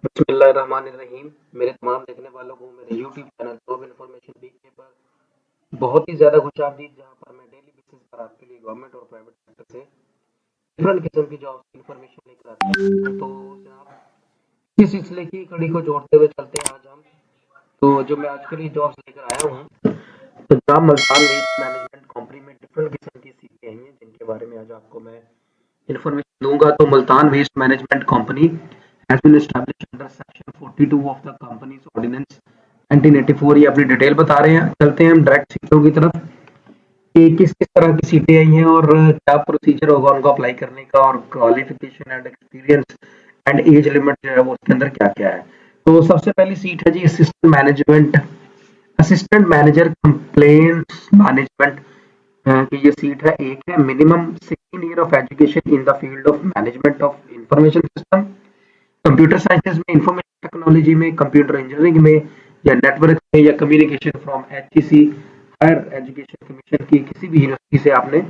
बिस्मिल्लाहिर्रहमानिर्रहीम। मेरे तमाम देखने वालों को मेरे यूट्यूब चैनल जॉब इन्फॉर्मेशन देखने पर बहुत ही ज़्यादा खुशामदीद, जहाँ पर मैं डेली बेसिस पर आपके लिए गवर्नमेंट और प्राइवेट सेक्टर से डिफरेंट किस्म की जॉब इन्फॉर्मेशन लेकर आता हूँ। तो जनाब, इस सिलसिले की कड़ी को जोड़ते हुए चलते हैं आज हम। तो जो मैं आज के लिए जॉब्स लेकर आया हूँ, तो जनाब मल्तान वेस्ट मैनेजमेंट कंपनी में डिफरेंट किस्म की सीटें हैं जिनके बारे में आज आपको मैं इन्फॉर्मेशन दूंगा। तो Multan waste management company has been established under section 42 of the companies ordinance 1984। ये अपनी डिटेल बता रहे हैं। चलते हैं हम डायरेक्ट सीटों की तरफ कि किस किस तरह की सीटें आई हैं और क्या प्रोसीजर होगा उनको अप्लाई करने का, और qualification and experience and age limit जो है वो उसके अंदर क्या क्या है। तो सबसे पहली सीट है जी असिस्टेंट मैनेजर कंप्लेंट्स मैनेजमेंट की ये सीट है। एक है minimum 16 year of education in the field of management of information system, computer sciences में, इंफॉर्मेशन टेक्नोलॉजी में, कंप्यूटर इंजीनियरिंग में, या नेटवर्क में, या communication from HEC higher education commission की किसी भी यूनिवर्सिटी से आपने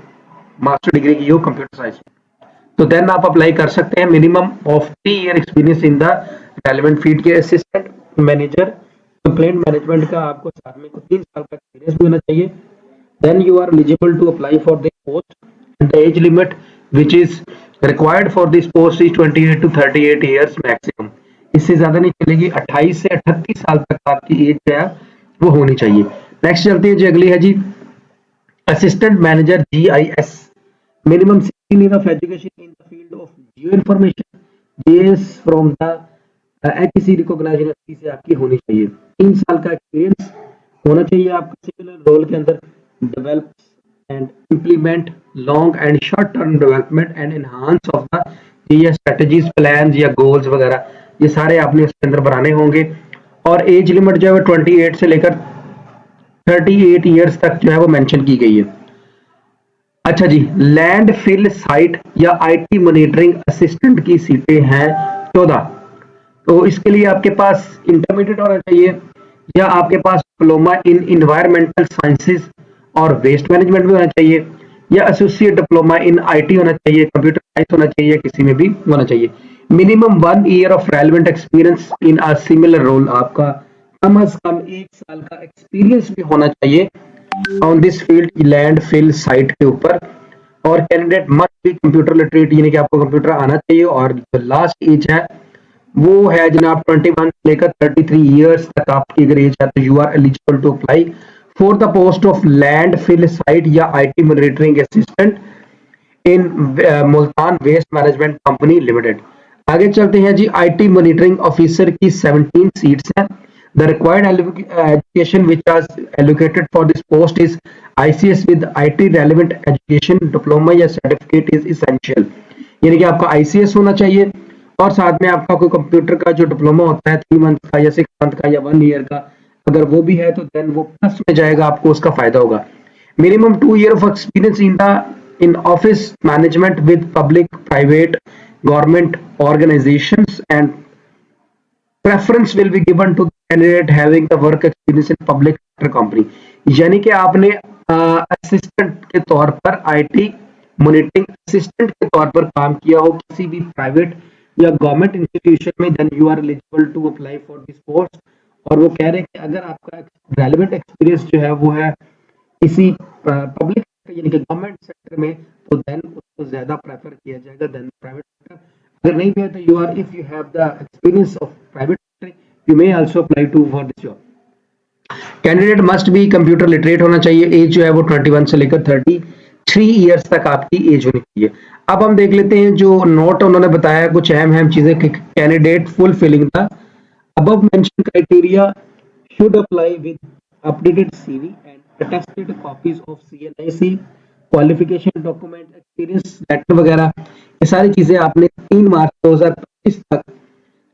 मास्टर डिग्री की हो कंप्यूटर साइंस में, तो देन आप अप्लाई कर सकते हैं। Minimum of 3 year experience in the relevant field के। असिस्टेंट मैनेजर कंप्लेंट मैनेजमेंट का आपको साथ में 3 साल का एक्सपीरियंस भी होना चाहिए। then you are eligible to apply for this post, and the age limit which is required for this post is 28 to 38 years maximum। इससे ज्यादा नहीं चलेगी। 28 से 38 साल तक आपकी एज जो है वो होनी चाहिए। नेक्स्ट चलते हैं जी, अगली है जी assistant manager GIS, minimum 16 year of education in the field of geo information, GS from the HEC recognised university से आपकी होनी चाहिए। 3 साल का एक्सपीरियंस होना चाहिए आपका सिमिलर रोल के अंदर। Develop and implement long and short term development and enhance of the ये स्ट्रेटजीज प्लान या गोल्स वगैरह, ये सारे आपने उसके अंदर बनाने होंगे। और एज लिमिट जो है 28 से लेकर 38 ईयर्स तक जो है वो मेंशन की गई है। अच्छा जी, लैंड फिल साइट या IT मॉनिटरिंग असिस्टेंट की सीटें हैं 14। तो इसके लिए आपके पास इंटरमीडिएट होना चाहिए, या आपके पास डिप्लोमा इन इन्वायरमेंटल साइंसेज और वेस्ट मैनेजमेंट भी होना चाहिए, या एसोसिएट डिप्लोमा इन IT होना चाहिए, कंप्यूटर साइंस होना चाहिए, किसी में भी होना चाहिए। Minimum 1 year of relevant experience in a similar role, आपका कम से कम 1 साल का एक्सपीरियंस भी होना चाहिए on this field landfill site के ऊपर। और candidate must be computer literate, यानी कि आपको कंप्यूटर आना चाहिए। और जो लास्ट एज है वो है जनाब 21 से लेकर 33 ईयर्स तक आपकी अगर एज है तो you are eligible to apply for the post of landfill site या IT monitoring assistant in Multan waste management company limited. आगे चलते हैं जी, IT मॉनिटरिंग ऑफिसर की 17 सीट्स हैं। The required education which are allocated for this post is ICS with IT relevant education, diploma या certificate is essential, यानी कि आपका ICS होना चाहिए, और साथ में आपका कोई कंप्यूटर का जो डिप्लोमा होता है 3 मंथ का या 6 मंथ का या 1 ईयर का, अगर वो भी है तो देन वो प्लस में जाएगा, आपको उसका फायदा होगा। Minimum 2 year of experience in office management with public, private, government organizations, and preference will be given to the candidate having the work experience in public sector company। यानी कि आपने असिस्टेंट के तौर पर IT मॉनिटरिंग असिस्टेंट के तौर पर काम किया हो किसी भी प्राइवेट या गवर्नमेंट इंस्टीट्यूशन में, then you are eligible to apply for this post. और वो कह रहे हैं कि अगर आपका रेलेवेंट एक्सपीरियंस जो है वो है किसी पब्लिक यानी कि गवर्नमेंट सेक्टर में, तो देन उसको ज्यादा प्रेफर किया जाएगा देन प्राइवेट सेक्टर। अगर नहीं भी है तो you are if you have the experience of private sector you may also apply to for this job. Candidate must be computer literate होना चाहिए। एज जो है वो 21 से लेकर 33 ईयर्स तक आपकी एज होनी चाहिए। अब हम देख लेते हैं जो नोट उन्होंने बताया, कुछ अहम चीजें। Candidate fulfilling the above mentioned criteria should apply with updated CV and attested copies of CNIC qualification document, experience letter वगैरह, ये सारी चीजें आपने 3 मार्च 2025 तक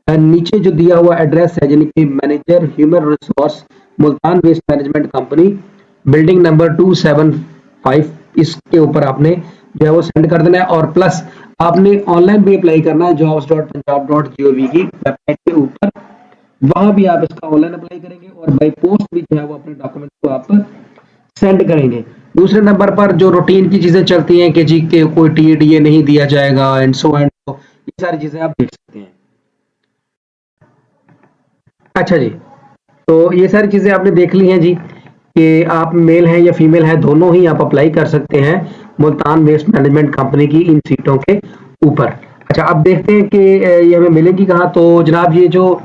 नीचे जो दिया हुआ एड्रेस है, यानी कि manager human resource Multan waste management company, building number 275, इसके ऊपर आपने जो है वो सेंड कर देना है। और प्लस आपने ऑनलाइन भी अप्लाई करना है jobs.punjab.gov की वेबसाइट के ऊपर, वहां भी आप इसका ऑनलाइन अप्लाई करेंगे और बाय पोस्ट भी जो है वो अपने डॉक्यूमेंट को आप सेंड करेंगे। दूसरे नंबर पर जो रूटीन की चीजें चलती हैं कि जी के कोई TDA नहीं दिया जाएगा एंड सो, ये सारी चीजें आप देख सकते हैं। अच्छा जी, तो ये सारी चीज़ें आपने देख ली हैं जी कि आप मेल हैं या फीमेल हैं, दोनों ही आप अप्लाई कर सकते हैं मुल्तान वेस्ट मैनेजमेंट कंपनी की इन सीटों के ऊपर। अच्छा, अब देखते हैं कि ये हमें मिलेगी कहाँ। तो जनाब ये जो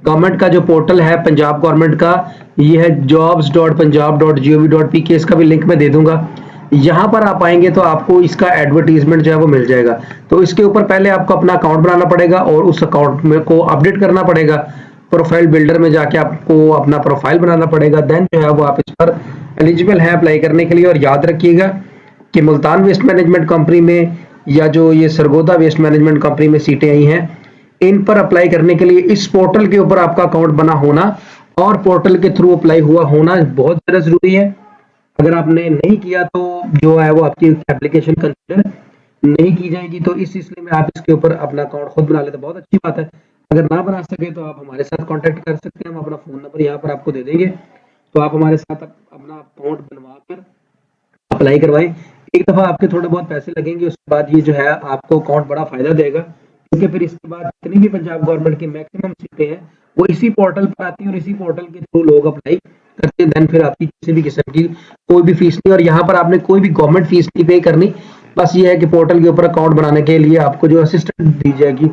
गवर्नमेंट का जो पोर्टल है पंजाब गवर्नमेंट का, ये है jobs.punjab.gov.pk, इसका भी लिंक मैं दे दूंगा। यहाँ पर आप आएंगे तो आपको इसका एडवर्टीजमेंट जो है वो मिल जाएगा। तो इसके ऊपर पहले आपको अपना अकाउंट बनाना पड़ेगा और उस अकाउंट में को अपडेट करना पड़ेगा। प्रोफाइल बिल्डर में जाके आपको अपना प्रोफाइल बनाना पड़ेगा। देन जो है वो आप इस पर एलिजिबल है अप्लाई करने के लिए। और याद रखिएगा कि मुल्तान वेस्ट मैनेजमेंट कंपनी में या जो ये सरगोदा वेस्ट मैनेजमेंट कंपनी में सीटें आई हैं, इन पर अप्लाई करने के लिए इस पोर्टल के ऊपर आपका अकाउंट बना होना और पोर्टल के थ्रू अप्लाई हुआ होना बहुत ज़्यादा ज़रूरी है। अगर आपने नहीं किया तो जो है वो आपकी एप्लीकेशन कंसिडर नहीं की जाएगी। तो इस सिलसिले में आप इसके ऊपर अपना अकाउंट खुद बना लेते हैं, बहुत अच्छी बात है। अगर ना बना सके तो आप हमारे साथ कांटेक्ट कर सकते हैं, हम अपना फ़ोन नंबर यहाँ पर आपको दे देंगे। तो आप हमारे साथ अपना अकाउंट बनवा कर अप्लाई करवाएं। एक दफ़ा आपके थोड़े बहुत पैसे लगेंगे, उसके बाद ये जो है आपको अकाउंट बड़ा फ़ायदा देगा, क्योंकि फिर इसके बाद जितनी भी पंजाब गवर्नमेंट की मैक्सिमम सीटें हैं वो इसी पोर्टल पर आती हैं और इसी पोर्टल के थ्रू लोग अप्लाई करते हैं। देन फिर आपकी किसी भी किस्म की कोई भी फीस नहीं, और यहाँ पर आपने कोई भी गवर्नमेंट फीस नहीं पे करनी। बस ये है कि पोर्टल के ऊपर अकाउंट बनाने के लिए आपको जो असिस्टेंट दी जाएगी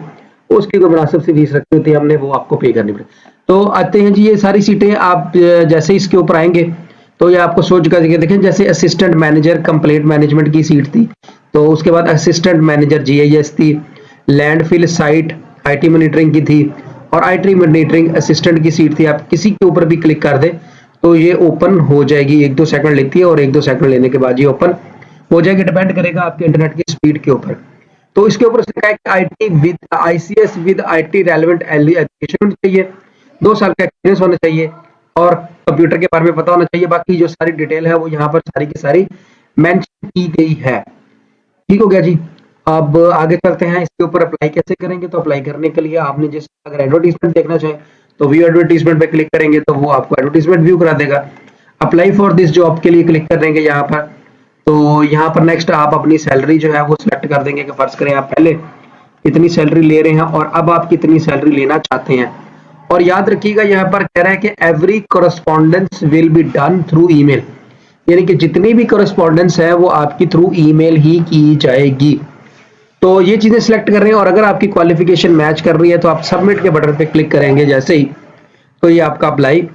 उसकी कोई मुनासिब सी फीस रखी होती है, हमने वो आपको पे करनी पड़ेगी। तो आते हैं जी, ये सारी सीटें आप जैसे इसके ऊपर आएंगे तो ये आपको सोच कर देखें, जैसे असिस्टेंट मैनेजर कंप्लेंट मैनेजमेंट की सीट थी, तो उसके बाद असिस्टेंट मैनेजर जीआईएस थी, लैंडफिल साइट आईटी मॉनिटरिंग की थी, और आईटी मॉनिटरिंग असिस्टेंट की सीट थी। आप किसी के ऊपर भी क्लिक कर दें तो ये ओपन हो जाएगी। 1-2 सेकंड लेती है और 1-2 सेकंड लेने के बाद ये ओपन हो जाएगी। डिपेंड करेगा आपके इंटरनेट की स्पीड के ऊपर। तो इसके ऊपर लिखा है कि IT with ICS with IT relevant education होनी चाहिए, 2 साल का एक्सपीरियंस होना चाहिए और कंप्यूटर के बारे में पता होना चाहिए। बाकी जो सारी डिटेल है वो यहाँ पर सारी की सारी मेंशन की गई है। ठीक हो गया जी। अब आगे चलते हैं, इसके ऊपर अप्लाई कैसे करेंगे। तो अप्लाई करने के लिए आपने जिस अगर एडवर्टीजमेंट देखना चाहें तो व्यू एडवर्टीजमेंट पे क्लिक करेंगे तो वो आपको एडवर्टीजमेंट व्यू करा देगा। अप्लाई फॉर दिस जॉब के लिए क्लिक कर देंगे यहाँ पर। तो यहाँ पर नेक्स्ट आप अपनी सैलरी जो है वो सिलेक्ट कर देंगे कि फर्ज करें आप पहले इतनी सैलरी ले रहे हैं और अब आप कितनी सैलरी लेना चाहते हैं। और याद रखिएगा यहाँ पर कह रहा है कि every correspondence will be done through email, यानी कि जितनी भी कोरेस्पॉन्डेंस है वो आपकी थ्रू ईमेल ही की जाएगी। तो ये चीजें सिलेक्ट कर रहे हैं और अगर आपकी क्वालिफिकेशन मैच कर रही है तो आप सबमिट के बटन पे क्लिक करेंगे जैसे ही, तो ये आपका अप्लाई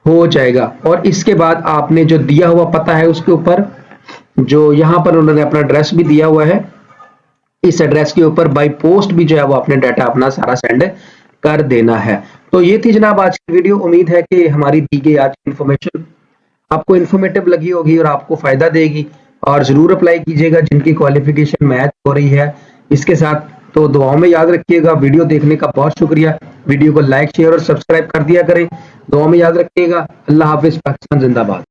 हो जाएगा। और इसके बाद आपने जो दिया हुआ पता है उसके ऊपर जो यहाँ पर उन्होंने अपना एड्रेस भी दिया हुआ है, इस एड्रेस के ऊपर बाय पोस्ट भी जो है वो अपने डाटा अपना सारा सेंड कर देना है। तो ये थी जनाब आज की वीडियो। उम्मीद है कि हमारी दी गई आज की इन्फॉर्मेशन आपको इन्फॉर्मेटिव लगी होगी और आपको फायदा देगी। और जरूर अप्लाई कीजिएगा जिनकी क्वालिफिकेशन मैच हो रही है इसके साथ। तो दुआओं में याद रखिएगा। वीडियो देखने का बहुत शुक्रिया। वीडियो को लाइक शेयर और सब्सक्राइब कर दिया करें। दुआओं में याद रखिएगा। अल्लाह हाफिज। पाकिस्तान जिंदाबाद।